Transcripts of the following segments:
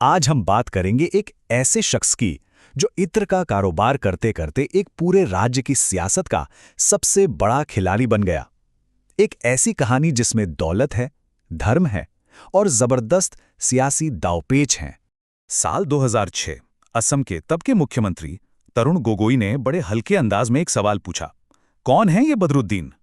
आज हम बात करेंगे एक ऐसे शख्स की जो इत्र का कारोबार करते करते एक पूरे राज्य की सियासत का सबसे बड़ा खिलाड़ी बन गया। एक ऐसी कहानी जिसमें दौलत है, धर्म है और जबरदस्त सियासी दांवपेच हैं। साल 2006 असम के तब के मुख्यमंत्री तरुण गोगोई ने बड़े हल्के अंदाज में एक सवाल पूछा, कौन है ये बदरुद्दीन?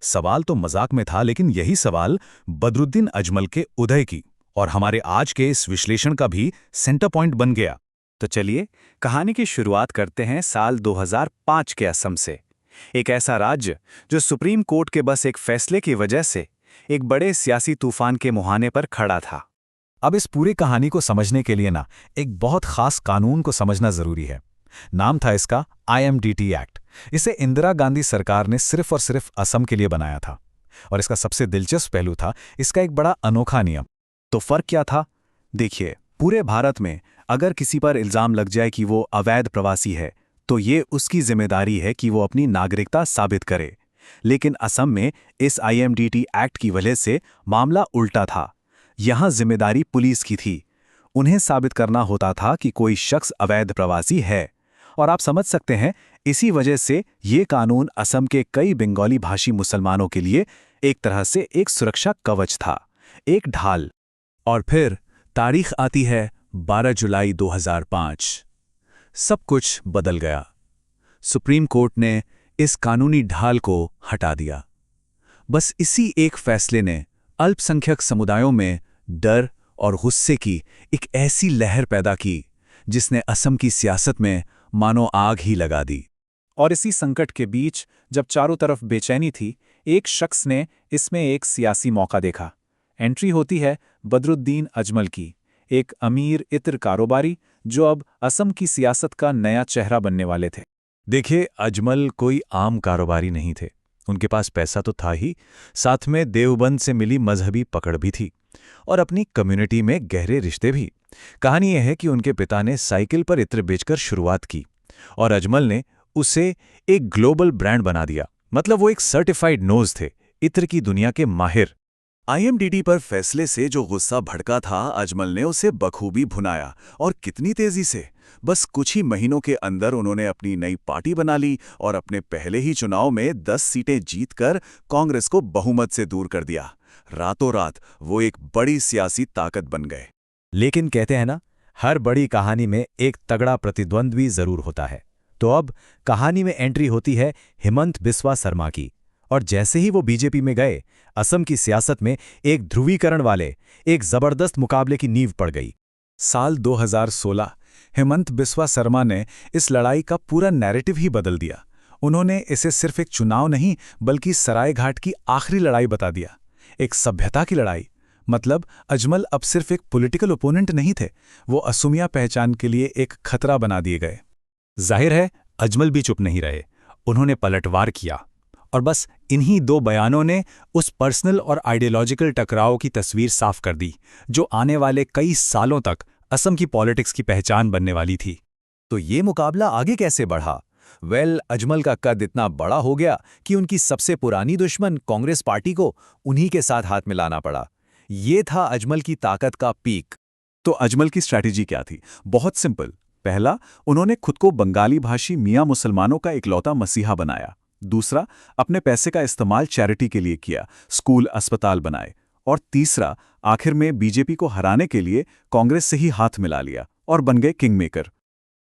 सवाल तो मजाक में था, लेकिन यही सवाल बदरुद्दीन अजमल के उदय की और हमारे आज के इस विश्लेषण का भी सेंटर पॉइंट बन गया। तो चलिए कहानी की शुरुआत करते हैं साल 2005 के असम से। एक ऐसा राज्य जो सुप्रीम कोर्ट के बस एक फैसले की वजह से एक बड़े सियासी तूफान के मुहाने पर खड़ा था। अब इस पूरी कहानी को समझने के लिए एक बहुत खास कानून को समझना जरूरी है। नाम था इसका IMDT एक्ट। इसे इंदिरा गांधी सरकार ने सिर्फ और सिर्फ असम के लिए बनाया था। और इसका सबसे दिलचस्प पहलू था इसका एक बड़ा अनोखा नियम। तो फर्क क्या था? देखिए, पूरे भारत में अगर किसी पर इल्जाम लग जाए कि वो अवैध प्रवासी है, तो ये उसकी जिम्मेदारी है कि वो अपनी नागरिकता साबित करे। लेकिन असम में इस IMDT एक्ट की वजह से मामला उल्टा था। यहां जिम्मेदारी पुलिस की थी। उन्हें साबित करना होता था कि कोई शख्स अवैध प्रवासी है। और आप समझ सकते हैं, इसी वजह से ये कानून असम के कई बंगाली भाषी मुसलमानों के लिए एक तरह से एक सुरक्षा कवच था, एक ढाल। और फिर तारीख आती है 12 जुलाई 2005। सब कुछ बदल गया। सुप्रीम कोर्ट ने इस कानूनी ढाल को हटा दिया। बस इसी एक फैसले ने अल्पसंख्यक समुदायों में डर और गुस्से की एक ऐसी लहर पैदा की जिसने असम की सियासत में मानो आग ही लगा दी। और इसी संकट के बीच जब चारों तरफ बेचैनी थी, एक शख्स ने इसमें एक सियासी मौका देखा। एंट्री होती है बदरुद्दीन अजमल की, एक अमीर इत्र कारोबारी जो अब असम की सियासत का नया चेहरा बनने वाले थे। देखिए, अजमल कोई आम कारोबारी नहीं थे। उनके पास पैसा तो था ही, साथ में देवबंद से मिली मजहबी पकड़ भी थी और अपनी कम्युनिटी में गहरे रिश्ते भी। कहानी यह है कि उनके पिता ने साइकिल पर इत्र बेचकर शुरुआत की और अजमल ने उसे एक ग्लोबल ब्रांड बना दिया। मतलब वो एक सर्टिफाइड नोज थे, इत्र की दुनिया के माहिर। IMDT पर फैसले से जो गुस्सा भड़का था, अजमल ने उसे बखूबी भुनाया। और कितनी तेजी से! बस कुछ ही महीनों के अंदर उन्होंने अपनी नई पार्टी बना ली और अपने पहले ही चुनाव में 10 सीटें जीतकर कांग्रेस को बहुमत से दूर कर दिया। रातों रात वो एक बड़ी सियासी ताकत बन गए। लेकिन कहते हैं ना, हर बड़ी कहानी में एक तगड़ा प्रतिद्वंद्वी जरूर होता है। तो अब कहानी में एंट्री होती है हेमंत बिस्वा शर्मा की। और जैसे ही वो बीजेपी में गए, असम की सियासत में एक ध्रुवीकरण वाले एक जबरदस्त मुकाबले की नींव पड़ गई। साल 2016 हेमंत बिस्वा शर्मा ने इस लड़ाई का पूरा नैरेटिव ही बदल दिया। उन्होंने इसे सिर्फ एक चुनाव नहीं बल्कि सरायघाट की आखिरी लड़ाई बता दिया, एक सभ्यता की लड़ाई। मतलब अजमल अब सिर्फ एक पॉलिटिकल ओपोनेंट नहीं थे, वो असमिया पहचान के लिए एक खतरा बना दिए गए। जाहिर है अजमल भी चुप नहीं रहे, उन्होंने पलटवार किया। और बस इन्हीं दो बयानों ने उस पर्सनल और आइडियोलॉजिकल टकराव की तस्वीर साफ कर दी जो आने वाले कई सालों तक असम की पॉलिटिक्स की पहचान बनने वाली थी। तो ये मुकाबला आगे कैसे बढ़ा? अजमल का कद इतना बड़ा हो गया कि उनकी सबसे पुरानी दुश्मन कांग्रेस पार्टी को उन्हीं के साथ हाथ मिलाना पड़ा। ये था अजमल की ताकत का पीक। तो अजमल की स्ट्रैटेजी क्या थी? बहुत सिंपल। पहला, उन्होंने खुद को बंगाली भाषी मियां मुसलमानों का इकलौता मसीहा बनाया। दूसरा, अपने पैसे का इस्तेमाल चैरिटी के लिए किया, स्कूल अस्पताल बनाए। और तीसरा, आखिर में बीजेपी को हराने के लिए कांग्रेस से ही हाथ मिला लिया और बन गए किंग मेकर।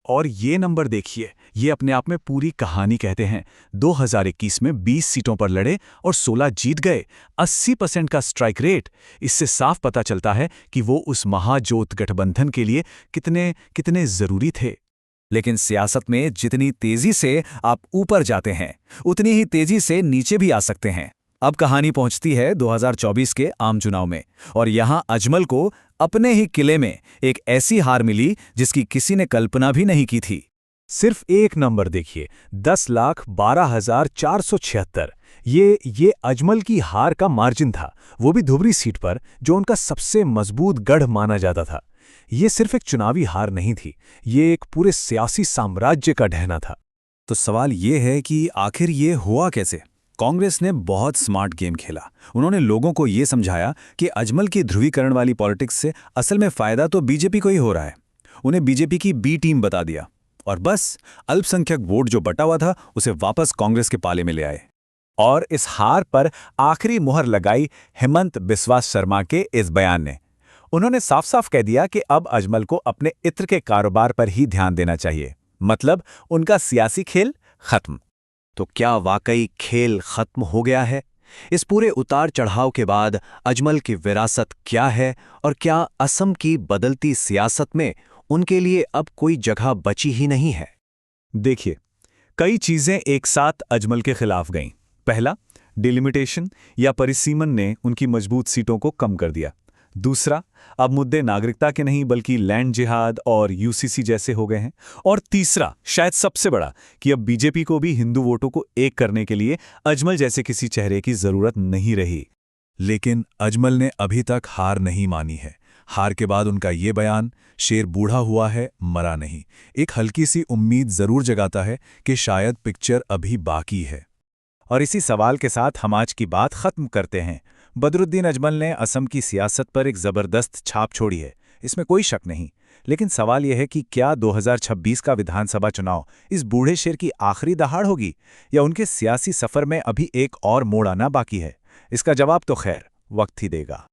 और ये नंबर देखिए, ये अपने आप में पूरी कहानी कहते हैं। 2021 में 20 सीटों पर लड़े और 16 जीत गए, 80% का स्ट्राइक रेट। इससे साफ पता चलता है कि वो उस महाजोत गठबंधन के लिए कितने कितने जरूरी थे। लेकिन सियासत में जितनी तेजी से आप ऊपर जाते हैं, उतनी ही तेजी से नीचे भी आ सकते हैं। अब कहानी पहुंचती है 2024 के आम चुनाव में, और यहां अजमल को अपने ही किले में एक ऐसी हार मिली जिसकी किसी ने कल्पना भी नहीं की थी। सिर्फ एक नंबर देखिए, 10,12,476। ये अजमल की हार का मार्जिन था, वो भी धुबरी सीट पर, जो उनका सबसे मजबूत गढ़ माना जाता था। ये सिर्फ एक चुनावी हार नहीं थी, ये एक पूरे सियासी साम्राज्य का ढहना था। तो सवाल ये है कि आखिर ये हुआ कैसे? कांग्रेस ने बहुत स्मार्ट गेम खेला। उन्होंने लोगों को ये समझाया कि अजमल की ध्रुवीकरण वाली पॉलिटिक्स से असल में फायदा तो बीजेपी को ही हो रहा है। उन्हें बीजेपी की बी टीम बता दिया और बस अल्पसंख्यक वोट जो बटा हुआ था उसे वापस कांग्रेस के पाले में ले आए। और इस हार पर आखिरी मुहर लगाई हेमंत बिस्वा शर्मा के इस बयान ने। उन्होंने साफ साफ कह दिया कि अब अजमल को अपने इत्र के कारोबार पर ही ध्यान देना चाहिए, मतलब उनका सियासी खेल खत्म। तो क्या वाकई खेल खत्म हो गया है? इस पूरे उतार चढ़ाव के बाद अजमल की विरासत क्या है और क्या असम की बदलती सियासत में उनके लिए अब कोई जगह बची ही नहीं है? देखिए, कई चीजें एक साथ अजमल के खिलाफ गईं। पहला, डिलिमिटेशन या परिसीमन ने उनकी मजबूत सीटों को कम कर दिया। दूसरा, अब मुद्दे नागरिकता के नहीं बल्कि लैंड जिहाद और यूसीसी जैसे हो गए हैं। और तीसरा, शायद सबसे बड़ा, कि अब बीजेपी को भी हिंदू वोटों को एक करने के लिए अजमल जैसे किसी चेहरे की जरूरत नहीं रही। लेकिन अजमल ने अभी तक हार नहीं मानी है। हार के बाद उनका ये बयान, शेर बूढ़ा हुआ है मरा नहीं, एक हल्की सी उम्मीद जरूर जगाता है कि शायद पिक्चर अभी बाकी है। और इसी सवाल के साथ हम आज की बात खत्म करते हैं। बदरुद्दीन अजमल ने असम की सियासत पर एक जबरदस्त छाप छोड़ी है, इसमें कोई शक नहीं। लेकिन सवाल यह है कि क्या 2026 का विधानसभा चुनाव इस बूढ़े शेर की आखिरी दहाड़ होगी या उनके सियासी सफर में अभी एक और मोड़ आना बाकी है? इसका जवाब तो खैर वक्त ही देगा।